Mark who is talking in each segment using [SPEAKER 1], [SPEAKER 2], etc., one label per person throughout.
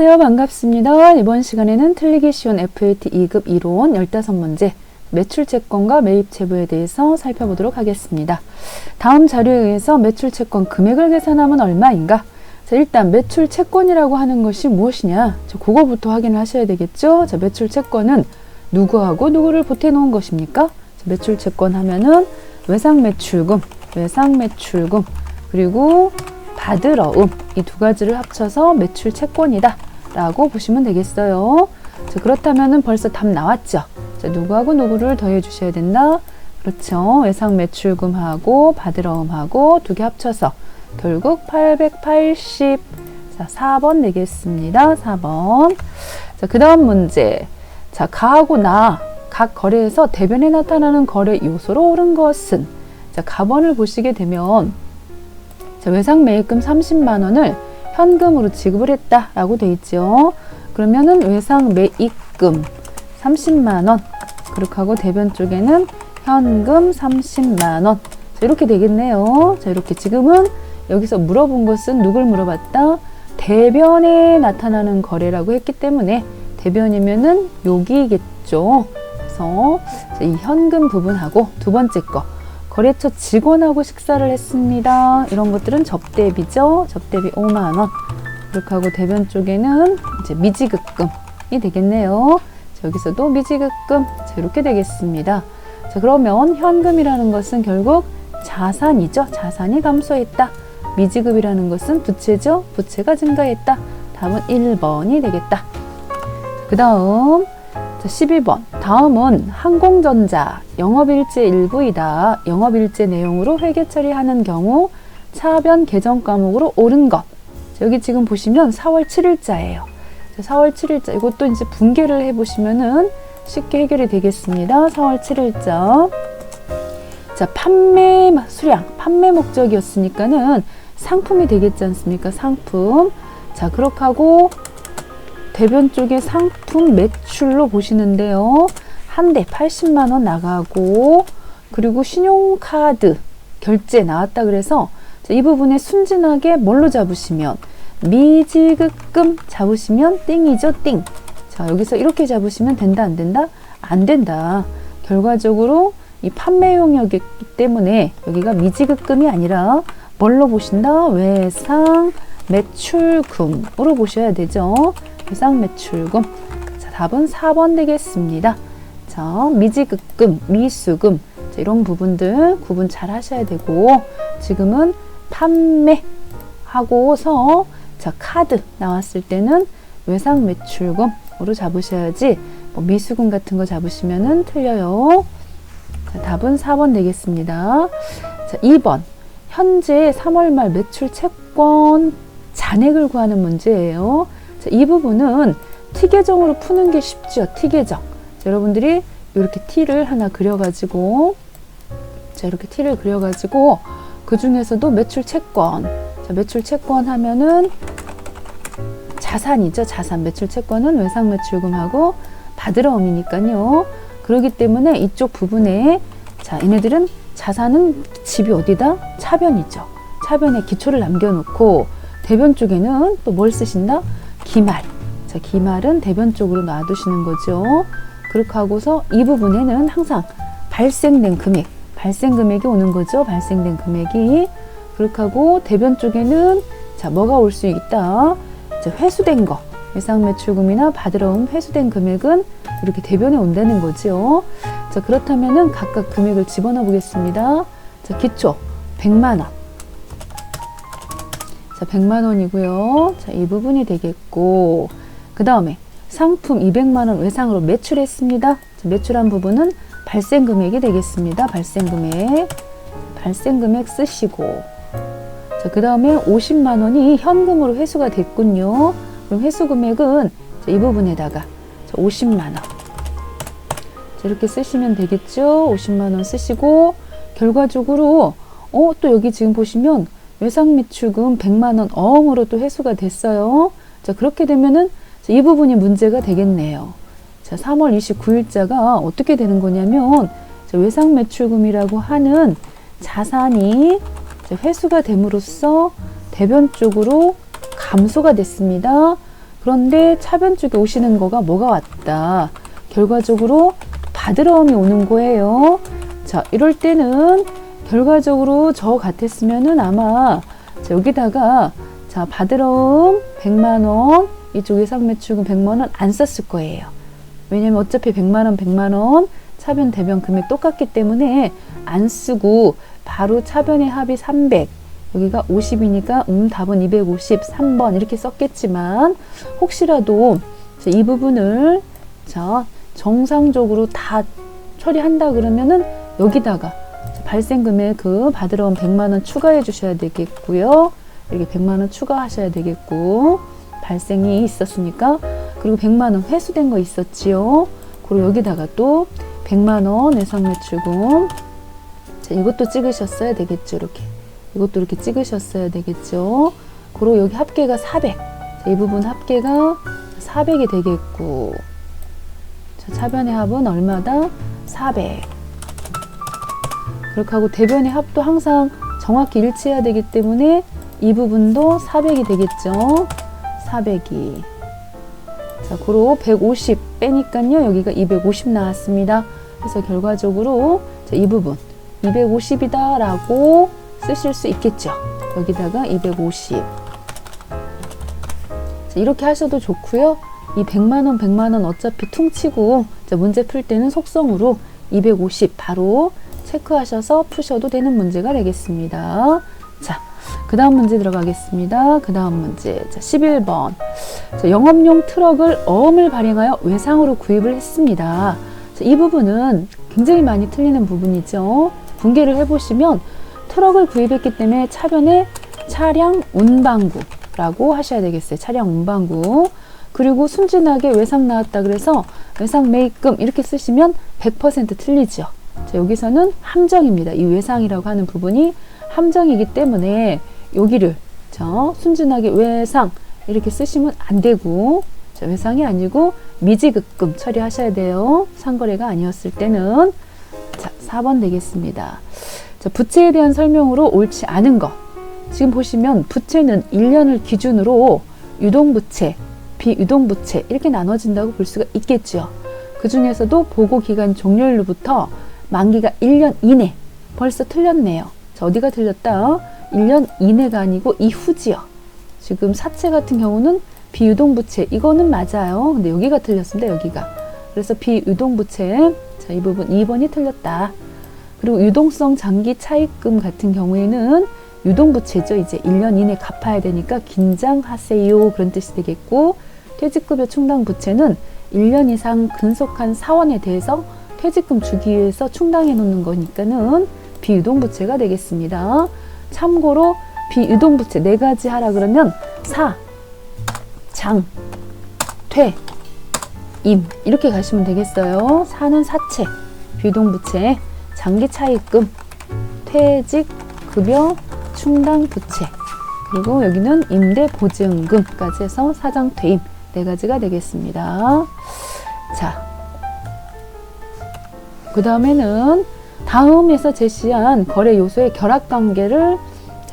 [SPEAKER 1] 안녕하세요. 반갑습니다. 이번 시간에는 틀리기 쉬운 FAT 2급 이론 15문제 매출채권과 매입채부에 대해서 살펴보도록 하겠습니다. 다음 자료에 의해서 매출채권 금액을 계산하면 얼마인가? 자, 일단 매출채권이라고 하는 것이 무엇이냐? 그거부터 확인을 하셔야 되겠죠? 자, 매출채권은 누구하고 누구를 보태놓은 것입니까? 자, 매출채권 하면은 외상매출금, 그리고 받으러움, 이 두 가지를 합쳐서 매출 채권이다 라고 보시면 되겠어요. 자, 그렇다면은 벌써 답 나왔죠. 자, 누구하고 누구를 더해 주셔야 된다. 그렇죠. 외상 매출금하고 받으러움하고 두 개 합쳐서 결국 880. 자, 4번 되겠습니다. 4번. 자, 그 다음 문제. 자, 가하고 나 각 거래에서 대변에 나타나는 거래 요소로 옳은 것은? 자, 가번을 보시게 되면 자, 외상 매입금 30만 원을 현금으로 지급을 했다라고 돼 있죠. 그러면은 외상 매입금 30만 원, 그렇게 하고 대변 쪽에는 현금 30만 원. 자, 이렇게 되겠네요. 자, 이렇게 지금은 여기서 물어본 것은 누굴 물어봤다? 대변에 나타나는 거래라고 했기 때문에 대변이면은 여기겠죠. 그래서 이 현금 부분하고 두 번째 거. 거래처 직원하고 식사를 했습니다. 이런 것들은 접대비죠. 접대비 5만 원. 그렇게 하고 대변 쪽에는 이제 미지급금이 되겠네요. 자, 여기서도 미지급금. 자, 이렇게 되겠습니다. 자, 그러면 현금이라는 것은 결국 자산이죠. 자산이 감소했다. 미지급이라는 것은 부채죠. 부채가 증가했다. 답은 1번이 되겠다. 그 다음 자, 12번. 다음은 항공전자 영업일제 일부이다. 영업일제 내용으로 회계 처리하는 경우 차변 계정 과목으로 옳은 것. 자, 여기 지금 보시면 4월 7일자예요. 자, 4월 7일자 이것도 이제 분개를 해보시면은 쉽게 해결이 되겠습니다. 4월 7일자. 자, 판매 수량, 판매 목적이었으니까는 상품이 되겠지 않습니까? 상품. 자, 그렇게 하고 대변 쪽에 상품 매출로 보시는데요. 한 대 80만 원 나가고 그리고 신용카드 결제 나왔다 그래서 자, 이 부분에 순진하게 뭘로 잡으시면 미지급금 잡으시면 띵이죠. 띵. 자, 여기서 이렇게 잡으시면 된다 안 된다? 안 된다. 결과적으로 이 판매 용역이기 때문에 여기가 미지급금이 아니라 뭘로 보신다? 외상 매출금으로 보셔야 되죠. 외상 매출금. 자, 답은 4번 되겠습니다. 자, 미지급금, 미수금. 자, 이런 부분들 구분 잘 하셔야 되고, 지금은 판매하고서, 자, 카드 나왔을 때는 외상 매출금으로 잡으셔야지, 뭐 미수금 같은 거 잡으시면은 틀려요. 자, 답은 4번 되겠습니다. 자, 2번. 현재 3월 말 매출 채권 잔액을 구하는 문제예요. 자, 이 부분은 T계정으로 푸는 게 쉽죠. T계정. 자, 여러분들이 이렇게 T를 하나 그려가지고, 자, 이렇게 T를 그려가지고, 그 중에서도 매출채권. 자, 매출채권 하면은 자산이죠. 자산. 매출채권은 외상매출금하고 받으러움이니까요. 그렇기 때문에 이쪽 부분에, 자, 얘네들은 자산은 집이 어디다? 차변이죠. 차변에 기초를 남겨놓고, 대변 쪽에는 또 뭘 쓰신다? 기말. 자, 기말은 대변 쪽으로 놔두시는 거죠. 그렇게 하고서 이 부분에는 항상 발생된 금액, 발생 금액이 오는 거죠. 발생된 금액이. 그렇게 하고 대변 쪽에는 자, 뭐가 올 수 있다? 자, 회수된 거. 외상매출금이나 받으러온 회수된 금액은 이렇게 대변에 온다는 거죠. 자, 그렇다면은 각각 금액을 집어넣어 보겠습니다. 자, 기초 100만 원. 자, 100만 원이고요. 자, 이 부분이 되겠고, 그 다음에 상품 200만 원 외상으로 매출했습니다. 자, 매출한 부분은 발생 금액이 되겠습니다. 발생 금액 쓰시고, 자, 그 다음에 50만 원이 현금으로 회수가 됐군요. 그럼 회수 금액은 자, 이 부분에다가 자, 50만 원. 자, 이렇게 쓰시면 되겠죠. 50만 원 쓰시고, 결과적으로 또 여기 지금 보시면 외상매출금 100만 원 어음으로 또 회수가 됐어요. 자, 그렇게 되면은 이 부분이 문제가 되겠네요. 자, 3월 29일자가 어떻게 되는 거냐면 자, 외상매출금이라고 하는 자산이 회수가 됨으로써 대변 쪽으로 감소가 됐습니다. 그런데 차변 쪽에 오시는 거가 뭐가 왔다. 결과적으로 바드러움이 오는 거예요. 자, 이럴 때는 결과적으로 저 같았으면은 아마 자, 여기다가 자, 바드러움 100만 원, 이쪽 예상 매출금 100만 원 안 썼을 거예요. 왜냐면 어차피 100만 원, 100만 원 차변 대변 금액 똑같기 때문에 안 쓰고 바로 차변의 합이 300, 여기가 50이니까 답은 250, 3번 이렇게 썼겠지만 혹시라도 이 부분을 자, 정상적으로 다 처리한다 그러면은 여기다가 발생 금액 그 바드러움 100만 원 추가해 주셔야 되겠고요. 이렇게 100만 원 추가하셔야 되겠고, 발생이 있었으니까. 그리고 100만 원 회수된 거 있었지요. 그리고 여기다가 또 100만 원 예상 매출금. 자, 이것도 찍으셨어야 되겠죠. 이렇게. 이것도 이렇게 찍으셨어야 되겠죠. 그리고 여기 합계가 400. 자, 이 부분 합계가 400이 되겠고. 자, 차변의 합은 얼마다? 400. 그렇게 하고 대변의 합도 항상 정확히 일치해야 되기 때문에 이 부분도 400이 되겠죠. 400이. 자, 그리고 150 빼니까요. 여기가 250 나왔습니다. 그래서 결과적으로 자, 이 부분 250이다 라고 쓰실 수 있겠죠. 여기다가 250. 자, 이렇게 하셔도 좋고요. 이 100만원, 100만원 어차피 퉁치고 자, 문제 풀 때는 속성으로 250 바로 체크하셔서 푸셔도 되는 문제가 되겠습니다. 자, 그 다음 문제 들어가겠습니다. 그 다음 문제. 자, 11번. 자, 영업용 트럭을 어음을 발행하여 외상으로 구입을 했습니다. 자, 이 부분은 굉장히 많이 틀리는 부분이죠. 분개를 해보시면 트럭을 구입했기 때문에 차변에 차량 운반구라고 하셔야 되겠어요. 차량 운반구. 그리고 순진하게 외상 나왔다 그래서 외상 매입금 이렇게 쓰시면 100% 틀리죠. 자, 여기서는 함정입니다. 이 외상이라고 하는 부분이 함정이기 때문에 여기를 자, 순진하게 외상 이렇게 쓰시면 안 되고 자, 외상이 아니고 미지급금 처리하셔야 돼요. 상거래가 아니었을 때는. 자, 4번 되겠습니다. 자, 부채에 대한 설명으로 옳지 않은 것. 지금 보시면 부채는 1년을 기준으로 유동부채, 비유동부채 이렇게 나눠진다고 볼 수가 있겠죠. 그 중에서도 보고기간 종료일로부터 만기가 1년 이내. 벌써 틀렸네요. 자, 어디가 틀렸다? 1년 이내가 아니고 이후지요. 지금 사채 같은 경우는 비유동부채. 이거는 맞아요. 근데 여기가 틀렸습니다. 여기가. 그래서 비유동부채. 자, 이 부분 2번이 틀렸다. 그리고 유동성 장기 차입금 같은 경우에는 유동부채죠. 이제 1년 이내 갚아야 되니까 긴장하세요. 그런 뜻이 되겠고, 퇴직급여 충당부채는 1년 이상 근속한 사원에 대해서 퇴직금 주기 위해서 충당해 놓는 거니까는 비유동부채가 되겠습니다. 참고로 비유동부채 4가지 하라 그러면 사, 장, 퇴, 임 이렇게 가시면 되겠어요. 사는 사채, 비유동부채, 장기차입금, 퇴직급여 충당부채, 그리고 여기는 임대보증금까지 해서 사장퇴임 4가지가 되겠습니다. 자, 그 다음에는 다음에서 제시한 거래 요소의 결합관계를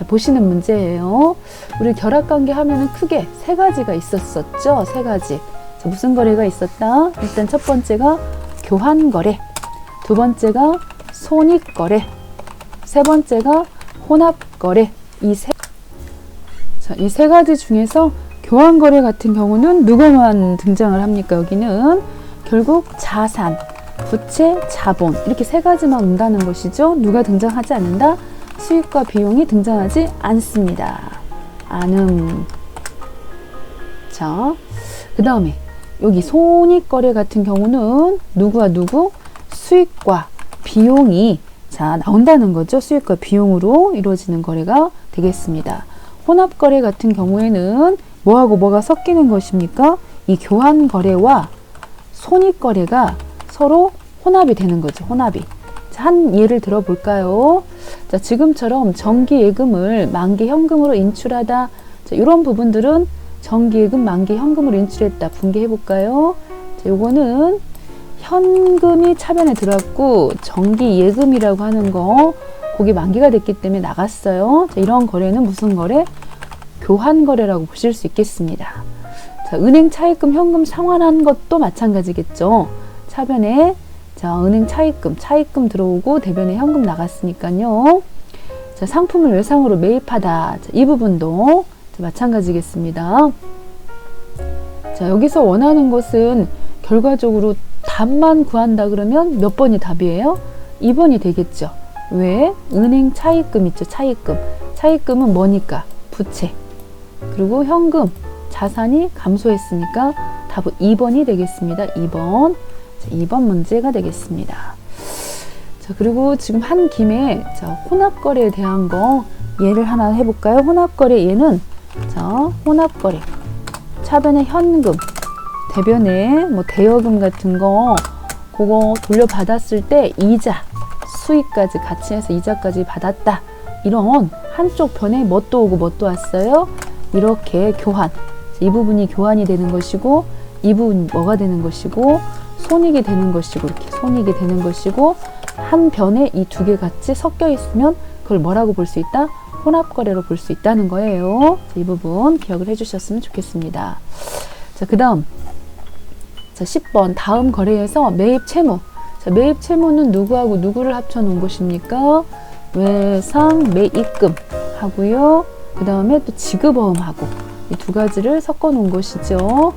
[SPEAKER 1] 보시는 문제예요. 우리 결합관계 하면은 크게 3가지가 있었었죠. 3가지. 자, 무슨 거래가 있었다? 일단 첫 번째가 교환거래, 두 번째가 손익거래, 세 번째가 혼합거래. 이 세 가지 중에서 교환거래 같은 경우는 누가만 등장을 합니까? 여기는 결국 자산, 부채, 자본 이렇게 3가지만 온다는 것이죠. 누가 등장하지 않는다? 수익과 비용이 등장하지 않습니다. 자, 그 다음에 여기 손익거래 같은 경우는 누구와 누구? 수익과 비용이 자 나온다는 거죠. 수익과 비용으로 이루어지는 거래가 되겠습니다. 혼합거래 같은 경우에는 뭐하고 뭐가 섞이는 것입니까? 이 교환거래와 손익거래가 서로 혼합이 되는 거죠. 혼합이. 자, 한 예를 들어볼까요? 자, 지금처럼 정기예금을 만기현금으로 인출하다. 자, 이런 부분들은 정기예금, 만기현금으로 인출했다. 분개해볼까요? 자, 요거는 현금이 차변에 들어왔고 정기예금이라고 하는 거 거기 만기가 됐기 때문에 나갔어요. 자, 이런 거래는 무슨 거래? 교환거래라고 보실 수 있겠습니다. 자, 은행 차입금 현금 상환한 것도 마찬가지겠죠. 차변에 자, 은행 차입금 들어오고 대변에 현금 나갔으니까요. 자, 상품을 외상으로 매입하다. 자, 이 부분도 자, 마찬가지겠습니다. 자, 여기서 원하는 것은 결과적으로 답만 구한다 그러면 몇 번이 답이에요? 2번이 되겠죠. 왜? 은행 차입금 있죠. 차입금은 뭐니까? 부채. 그리고 현금, 자산이 감소했으니까 답은 2번이 되겠습니다. 2번. 자, 2번 문제가 되겠습니다. 자, 그리고 지금 한 김에 자, 혼합거래에 대한 거 예를 하나 해볼까요? 혼합거래 예는 자, 혼합거래. 차변에 현금, 대변에 뭐 대여금 같은 거 그거 돌려받았을 때 이자, 수익까지 같이 해서 이자까지 받았다. 이런 한쪽 변에 뭣도 오고 뭣도 왔어요. 이렇게 교환. 이 부분이 교환이 되는 것이고 이 부분이 뭐가 되는 것이고 손익이 되는 것이고 이렇게 손익이 되는 것이고 한 변에 이 두 개 같이 섞여 있으면 그걸 뭐라고 볼 수 있다? 혼합거래로 볼 수 있다는 거예요. 자, 이 부분 기억을 해주셨으면 좋겠습니다. 자, 그 다음 자, 10번 다음 거래에서 매입 채무. 자, 매입 채무는 누구하고 누구를 합쳐 놓은 것입니까? 외상 매입금 하고요. 그 다음에 또 지급어음하고 이 두 가지를 섞어 놓은 것이죠.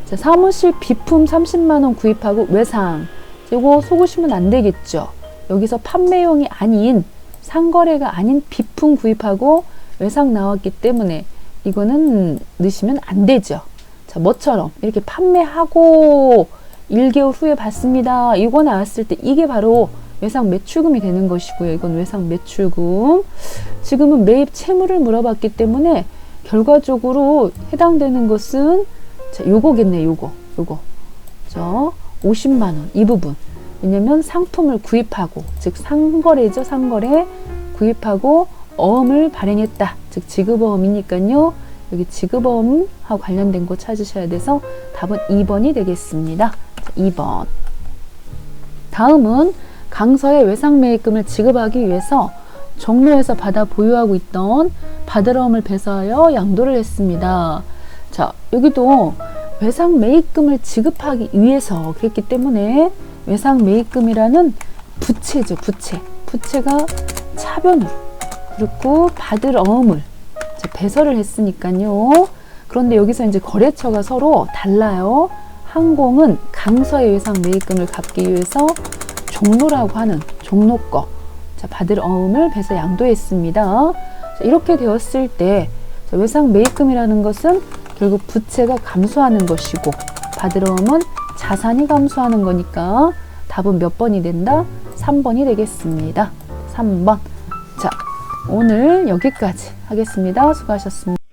[SPEAKER 1] 자, 사무실 비품 30만원 구입하고 외상. 이거 속으시면 안 되겠죠. 여기서 판매용이 아닌 상거래가 아닌 비품 구입하고 외상 나왔기 때문에 이거는 넣으시면 안 되죠. 자, 뭐처럼 이렇게 판매하고 1개월 후에 받습니다. 이거 나왔을 때 이게 바로 외상 매출금이 되는 것이고요. 이건 외상 매출금. 지금은 매입 채무를 물어봤기 때문에 결과적으로 해당되는 것은 자, 요거겠네. 요거. 자, 50만 원 이 부분. 왜냐면 상품을 구입하고 즉 상거래죠. 상거래 구입하고 어음을 발행했다. 즉 지급어음이니까요. 여기 지급어음하고 관련된 거 찾으셔야 돼서 답은 2번이 되겠습니다. 자, 2번. 다음은 강서의 외상매입금을 지급하기 위해서 종로에서 받아 보유하고 있던 받으러움을 배서하여 양도를 했습니다. 자, 여기도 외상매입금을 지급하기 위해서 그랬기 때문에 외상매입금이라는 부채죠. 부채가 차변으로 그리고 받을 어음을 배설을 했으니까요. 그런데 여기서 이제 거래처가 서로 달라요. 항공은 강서의 외상매입금을 갚기 위해서 종로라고 하는 종로 거 받을 어음을 배서 양도했습니다. 자, 이렇게 되었을 때 외상매입금이라는 것은 결국 부채가 감소하는 것이고 받을 어음은 자산이 감소하는 거니까 답은 몇 번이 된다? 3번이 되겠습니다. 3번. 자, 오늘 여기까지 하겠습니다. 수고하셨습니다.